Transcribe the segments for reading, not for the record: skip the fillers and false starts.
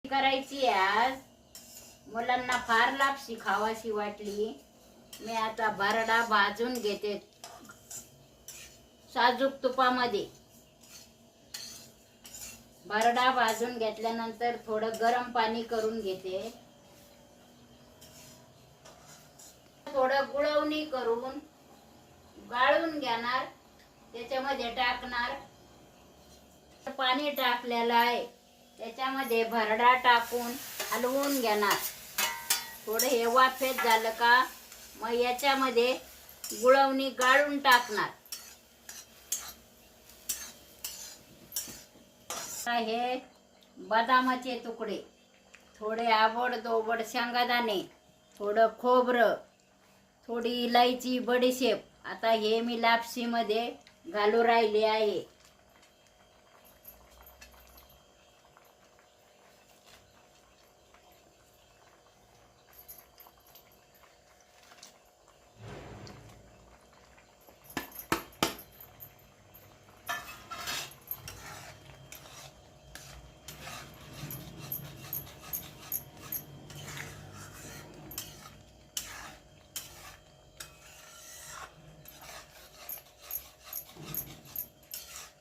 करायची आज मुलांना फार लापशी खावाशी वाटली. मी आता भरडा भाजून घेते साजूक तुपामध्ये. भरडा भाजून घेतल्यानंतर थोडं गरम पाणी करून घेते. थोडं गुळवणी करून गाळून घेणार, त्याच्यामध्ये टाकणार. पाणी टाकलेलं आहे त्याच्यामध्ये भरडा टाकून हलवून घेणार. थोडं हे वाफेत झालं का मग याच्यामध्ये गुळवणी गाळून टाकणार. हे बदामाचे तुकडे, थोडे आबडधोबड शेंगादाणे, थोडं खोबरं, थोडी इलायची, बडीशेप. आता हे मी लापशीमध्ये घालू राहिले आहे.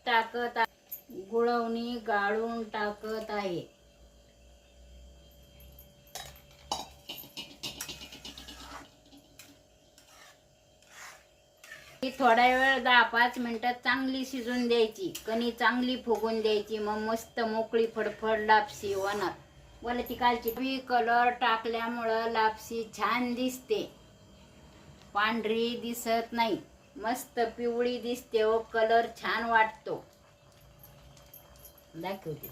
टाकत गुळवणी गाळून टाकत आहे. थोडा वेळ 10-5 मिनिटं चांगली शिजून द्यायची. कणी चांगली फुगून द्यायची. मग मस्त मोकळी फडफड लापशी होणार. बोला ती कालची कलर टाकल्यामुळं लापशी छान दिसते, पांढरी दिसत नाही. मस्त पिवळी दिसते व कलर छान वाटतो. दाखवते.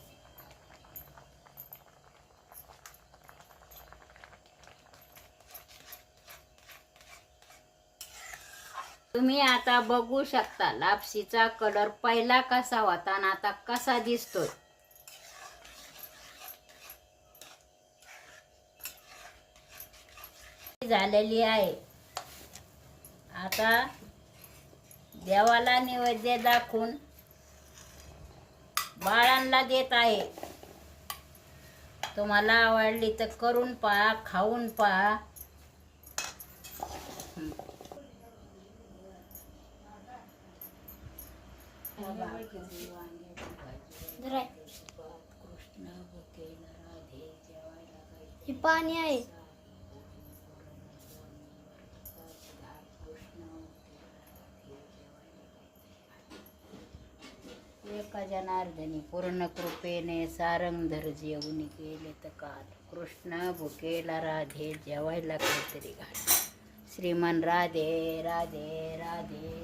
तुम्ही आता बघू शकता लापशीचा कलर पहिला कसा होता आणि आता कसा दिसतोय. झालेली आहे. आता देवाला नैवेद्य दाखवून बाळांना देत आहे. तुम्हाला आवडली तर करून पहा, खाऊन पहा. हे पाणी आहे. एका जनार्दनी पूर्ण कृपेने सारंग धर जेवून गेले तर काल. कृष्ण भुकेला राधे जेवायला काहीतरी घाल. श्रीमन राधे राधे राधे.